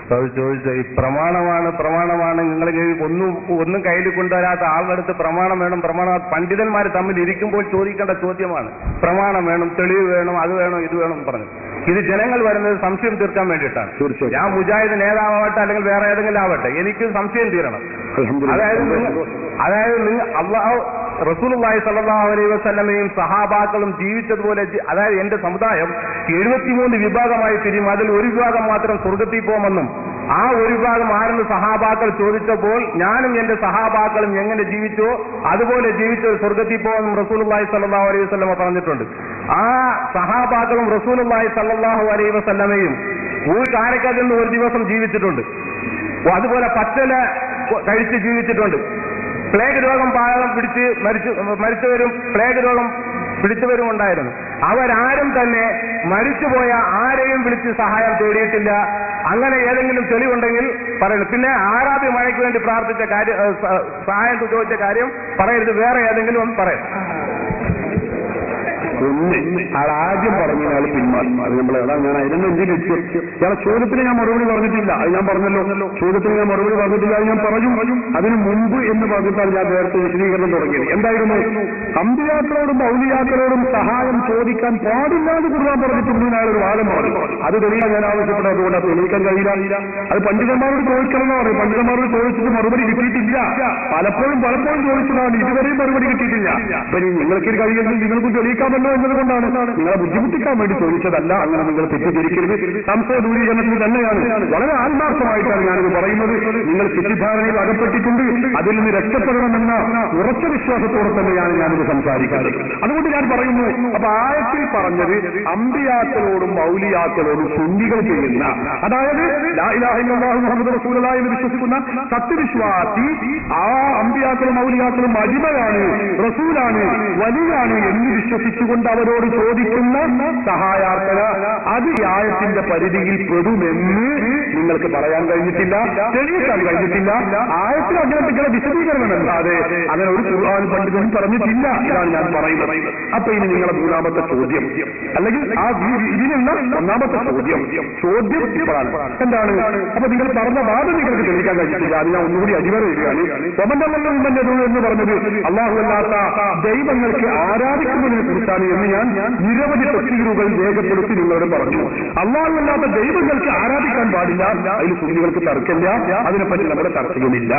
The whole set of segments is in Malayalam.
ചോദിച്ച ഈ പ്രമാണമാണ് നിങ്ങൾ ഒന്നും കയ്യിൽ കൊണ്ടുവരാത്ത ആളുടെ പ്രമാണം വേണം. പണ്ഡിതന്മാർ തമ്മിൽ ഇരിക്കുമ്പോൾ ചോദിക്കേണ്ട ചോദ്യമാണ്. പ്രമാണം വേണം, തെളിവ് വേണം, അത് വേണം, ഇത് വേണം പറഞ്ഞു. ഇത് ജനങ്ങൾ വരുന്നത് സംശയം തീർക്കാൻ വേണ്ടിയിട്ടാണ്. ഞാൻ മുജാഹിദ് നേതാവട്ടെ അല്ലെങ്കിൽ വേറെ ഏതെങ്കിലും ആവട്ടെ, എനിക്ക് സംശയം തീരണം. അതായത് അള്ളാഹു റസൂലുള്ളാഹി സ്വല്ലല്ലാഹു അലൈഹി വസല്ലമയും സഹാബാക്കളും ജീവിച്ചതുപോലെ, അതായത് എന്റെ സമുദായം 73 വിഭാഗമായി തിരിയും, അതിൽ ഒരു വിഭാഗം മാത്രം സ്വർഗത്തിൽ പോകുമെന്നും ആ ഒരു വിഭാഗം ആരെന്ന് സഹാബാക്കൾ ചോദിച്ചപ്പോൾ ഞാനും എന്റെ സഹാബാക്കളും എങ്ങനെ ജീവിച്ചോ അതുപോലെ ജീവിച്ച് സ്വർഗത്തിൽ പോകുമെന്നും റസൂലുള്ളാഹി സ്വല്ലല്ലാഹു അലൈഹി വസല്ലമ പറഞ്ഞിട്ടുണ്ട്. ആ സഹാബാക്കളും റസൂലുള്ളാഹി സ്വല്ലല്ലാഹു അലൈഹി വസല്ലമയും കാരക്കൽ നിന്ന് ഒരു ദിവസം ജീവിച്ചിട്ടുണ്ട്. അതുപോലെ പച്ചല കഴിച്ച് ജീവിച്ചിട്ടുണ്ട്. പ്ലേഗ് രോഗം പിടിച്ച് മരിച്ചവരും പ്ലേഗ് രോഗം പിടിച്ചവരും ഉണ്ടായിരുന്നു. അവരാരും തന്നെ മരിച്ചുപോയ ആരെയും വിളിച്ച് സഹായം തേടിയിട്ടില്ല. അങ്ങനെ ഏതെങ്കിലും തെളിവുണ്ടെങ്കിൽ പറയുന്നു. പിന്നെ ആരാധ്യ മഴയ്ക്ക് വേണ്ടി പ്രാർത്ഥിച്ച കാര്യം, സഹായം ചോദിച്ച കാര്യം പറയരുത്, വേറെ ഏതെങ്കിലും ഒന്ന് പറയണം. ആദ്യം പറഞ്ഞാൽ പിന്മാറി. അത് നമ്മൾ അതാണ് ഞാൻ അതിനൊന്നും എന്തിനു ഇയാളെ ചോദ്യത്തിന് ഞാൻ മറുപടി പറഞ്ഞിട്ടില്ല. അത് ഞാൻ പറഞ്ഞല്ലോ, ചോദ്യത്തിന് ഞാൻ മറുപടി പറഞ്ഞിട്ടില്ല. അത് ഞാൻ പറഞ്ഞു. അതിന് മുമ്പ് എന്ന് പറഞ്ഞിട്ടാണ് ഞാൻ നേരത്തെ വിശദീകരണം തുടങ്ങിയത്. എന്തായിരുന്നു? അമ്പിയാക്കളോടും ഔലിയാക്കളോടും സഹായം ചോദിക്കാൻ പാടില്ലാതെ ഖുർആൻ പറഞ്ഞിട്ടുണ്ട്. ഞാനൊരു വാദം പറഞ്ഞു. അത് തെളിയാൻ ഞാൻ ആവശ്യപ്പെട്ടത് അതുകൊണ്ട് അത് തെളിയിക്കാൻ കഴിയില്ല. അത് പണ്ഡിതന്മാരോട് ചോദിക്കണമെന്ന് പറയും. പണ്ഡിതന്മാരോട് ചോദിച്ചിട്ട് മറുപടി കിട്ടിയിട്ടില്ല. പലപ്പോഴും ചോദിച്ചതാണ്, ഇതുവരെയും മറുപടി കിട്ടിയിട്ടില്ല. അപ്പൊ നിങ്ങൾക്ക് കഴിയുമെങ്കിൽ നിങ്ങൾക്കും തെളിയിക്കാമല്ലോ എന്നതുകൊണ്ടാണ്, നിങ്ങളെ ബുദ്ധിമുട്ടിക്കാൻ വേണ്ടി ചോദിച്ചതല്ല. അങ്ങനെ നിങ്ങൾ തെറ്റിദ്ധരിക്കരുത്. സംശയ ദൂരീകരണത്തിന് തന്നെയാണ്. വളരെ ആത്മാർത്ഥമായിട്ടാണ് ഞാനിത് പറയുന്നത്. നിങ്ങൾ തെറ്റിദ്ധാരണയിൽ അകപ്പെട്ടിട്ടുണ്ട്, അതിൽ നിന്ന് രക്ഷപ്പെടണമെന്ന ഉറച്ച വിശ്വാസത്തോടെ തന്നെയാണ് ഞാനിത് സംസാരിക്കുന്നത്. അതുകൊണ്ട് ഞാൻ പറയുന്നു, അപ്പൊ ആയത്തിൽ പറഞ്ഞത് അമ്പിയാക്കളോടും ഔലിയാക്കളോടും സുന്നികൾ ചെയ്യുന്ന, അതായത് ലാ ഇലാഹ ഇല്ലല്ലാഹു മുഹമ്മദ് റസൂലുള്ളാഹി എന്ന് വിശ്വസിക്കുന്ന സത്യവിശ്വാസി ആ അമ്പിയാക്കളും ഔലിയാക്കളും അടിമയാണ്, റസൂലാണ്, വലിയാണ് എന്ന് വിശ്വസിച്ചുകൊണ്ട് അവരോട് ചോദിക്കുന്ന സഹായാർത്ഥന അത് ഈ ആയത്തിന്റെ പരിധിയിൽ പെടുമെന്ന് നിങ്ങൾക്ക് പറയാൻ കഴിഞ്ഞിട്ടില്ല, തെളിയിക്കാൻ കഴിഞ്ഞിട്ടില്ല. ആയത്തിൽ അങ്ങനെ വിശദീകരണം അല്ലാതെ അങ്ങനെ ഒരു ഖുർആൻ പണ്ഡിതൻ പറഞ്ഞിട്ടില്ല. ഇതാണ് ഞാൻ പറയുന്നത്. അപ്പൊ ഇനി നിങ്ങളുടെ മൂന്നാമത്തെ ചോദ്യം, അല്ലെങ്കിൽ ആ ഇതിനുള്ള ഒന്നാമത്തെ ചോദ്യം എന്താണ്? അപ്പൊ നിങ്ങൾ പറഞ്ഞ വാദം നിങ്ങൾക്ക് തെളിയിക്കാൻ കഴിഞ്ഞിട്ടില്ല. അത് ഞാൻ ഒന്നുകൂടി അടിവരയിടുകയാണ്. എന്ന് പറഞ്ഞത് അല്ലാഹു അല്ലാത്ത ദൈവങ്ങൾക്ക് ആരാധിക്കുന്നതിനെ കുറിച്ചാണ് എന്ന് ഞാൻ നിരവധി തഫ്സീറുകൾ രേഖപ്പെടുത്തി നിങ്ങളോട് പറഞ്ഞു. അല്ലാഹു അല്ലാത്ത ദൈവങ്ങൾക്ക് ആരാധിക്കാൻ പാടില്ല, അതിൽ സുന്നികൾക്ക് തർക്കമില്ല, അതിനെപ്പറ്റി നമ്മുടെ ചർച്ചയുമില്ല.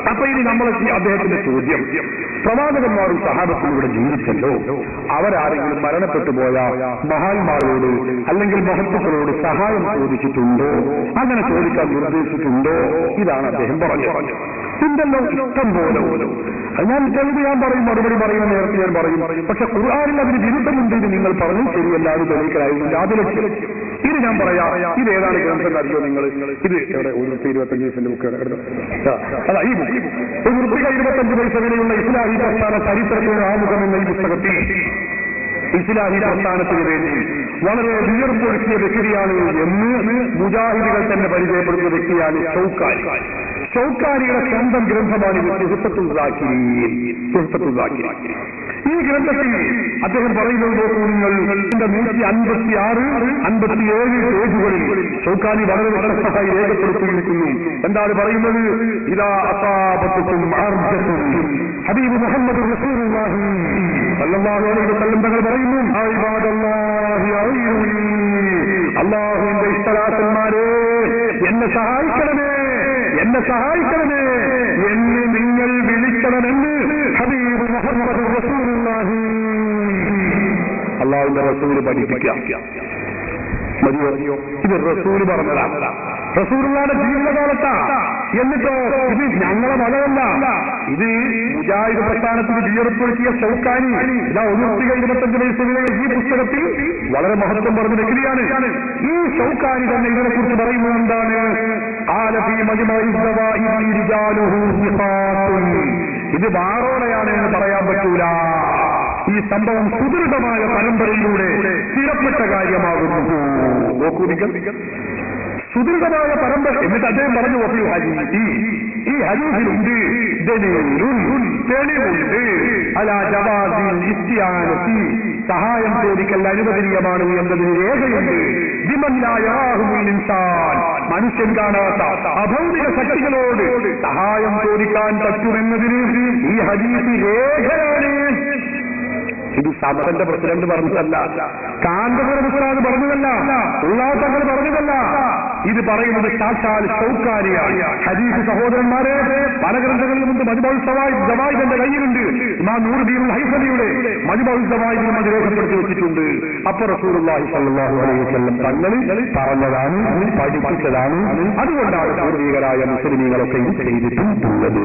അപ്പൊ ഇനി നമ്മൾ അദ്ദേഹത്തിന്റെ ചോദ്യം, പ്രവാചകന്മാരും സഹാബത്തും ഇവിടെ ജീവിച്ചല്ലോ, അവരാരെങ്കിലും മരണപ്പെട്ടു പോയ മഹാന്മാരോട് അല്ലെങ്കിൽ മഹത്തുക്കളോട് സഹായം ചോദിച്ചിട്ടുണ്ടോ, അങ്ങനെ ചോദിക്കാൻ നിർദ്ദേശിച്ചിട്ടുണ്ടോ? ഇതാണ് അദ്ദേഹം പറഞ്ഞത്. ഉണ്ടല്ലോ, ഇഷ്ടം പോലെ. ഞാൻ തെളിവ് ഞാൻ പറയും, മറുപടി പറയുന്ന നേരത്തെ ഞാൻ പറയും. പക്ഷെ ഖുർആനിൽ അതിന് വിരുദ്ധമുണ്ട് എന്ന് നിങ്ങൾ പറഞ്ഞു, ശരിയല്ല, അത് തെളിയിക്കലായിരുന്നു ആദ്യ ലക്ഷ്യം. ഇത് ഞാൻ പറയാം. ഇത് ഏതാണ് ഗ്രന്ഥം അറിയോ നിങ്ങൾ? ഇത് എവിടെ? 25 ബുക്ക് അല്ല, ഈ ബുക്ക് 25 പൈസ വിലയുള്ള ഇസ്ലാഹി പ്രസ്ഥാന ചരിത്രത്തിന്റെ ആമുഖം എന്ന ഈ പുസ്തകത്തിൽ ഇസ്ലാഹി പ്രസ്ഥാനത്തിന് വേണ്ടി വളരെ വിയർപ്പൊഴുക്കിയ വ്യക്തിയാണ് എന്ന് മുജാഹിദുകൾ തന്നെ പരിചയപ്പെടുന്ന വ്യക്തിയാണ് ഷൗക്കാനിയുടെ സ്വന്തം ഗ്രന്ഥമാണ് സുഹൃത്തുൽ സാക്കിരീൻ. ഈ ഗ്രന്ഥത്തിൽ അദ്ദേഹം പറയുന്നത് നോക്കൂ നിങ്ങൾ, 156, 57 പേജുകളിൽ ഷൗക്കാനി വളരെ വ്യത്യസ്തമായി രേഖപ്പെടുത്തിയിരിക്കുന്നു. എന്താണ് പറയുന്നത്? ഇദാ അസാബത്തുക്കും അർജത്തും ഹബീബ് മുഹമ്മദ് റസൂലുള്ളാഹി സല്ലല്ലാഹു അലൈഹി വസല്ലം തങ്ങൾ പറയുന്നു, അല്ലാഹുവിന്റെ ഇഷ്ടദാസന്മാരെ, എന്നെ സഹായിക്കണമേ എന്ന് നിങ്ങൾ വിളിക്കണമെന്ന് ഹബീബ് മുഹമ്മദ് റസൂലുള്ളാഹി അല്ലാഹുവിന്റെ റസൂല് പഠിപ്പിക്കാം. മതിയോ? ഇത് റസൂല് പറഞ്ഞതാണ്, റസൂലുള്ളാഹിയുടെ ജീവിതകാലത്താ. എന്നിട്ടോ ഇത് ഞങ്ങളെ മതമല്ല, ഇത് മുജാഹിദ് പ്രസ്ഥാനത്തിന് വിയർപ്പെടുത്തിയ ഷൗക്കാനി ഇതാ 125 വയസ്സിലെ ഈ പുസ്തകത്തിൽ വളരെ മഹത്വം പറഞ്ഞ വ്യക്തിയാണ്. ഈ ഷൗക്കാനി തന്നെ ഇതിനെക്കുറിച്ച് പറയുന്നത് എന്താണ്? ഇത് വാറോടെയാണ് എന്ന് പറയാൻ പറ്റൂല. ഈ സംഭവം സുദൃഢമായ പരമ്പരയിലൂടെ സ്ഥിരപ്പെട്ട കാര്യമാകുന്നു. നോക്കൂ നിങ്ങൾ, സുദൃഢമായ പരമ്പര. എന്നിട്ട് അദ്ദേഹം പറഞ്ഞു, ഈ ഹദീസിലുണ്ട് തെളിവുണ്ട് അലാ ജവാസിൽ ഇസ്തിആനത്തി, സഹായം ചോദിക്കൽ അനുവദനീയമാണ് എന്നതിന് രേഖയുണ്ട്. ദൃശ്യം കാണാത്ത അഭൗതിക ശക്തികളോട് സഹായം ചോദിക്കാൻ പറ്റുമെന്നതിന് ഈ ഹദീസ് രേഖയാണ്. ഇത് സഭന്റെ പ്രസിഡന്റ് പറഞ്ഞതല്ല, കാന്തപുരം ഉസ്താദ് പറഞ്ഞതല്ല, ഉള്ളാത്തങ്ങൾ പറഞ്ഞതല്ല. ഇത് പറയുന്നത് സാക്ഷാൽ ഷൗക്കാനിയാണ്. ഹദീസ് സഹോദരന്മാരെ, പല ഗ്രന്ഥങ്ങളിലുമുണ്ട്. മജ്മുഉൽ സവായിദ് എന്റെ കയ്യിലുണ്ട്. ഇമാം നൂറുദ്ദീൻ ഹൈസമിയുടെ മജ്മുഉൽ സവായിദിലും അത് രേഖപ്പെടുത്തി വെച്ചിട്ടുണ്ട്. അപ്പൊ റസൂലുള്ളാഹി സ്വല്ലല്ലാഹു അലൈഹി വസല്ലം തങ്ങൾ പറഞ്ഞതാണ്, പഠിപ്പിച്ചതാണ്. അതുകൊണ്ടാണ് പൂർവികരായ മുസ്ലിമീങ്ങളൊക്കെ ഇത് ചെയ്തിട്ടുള്ളത്.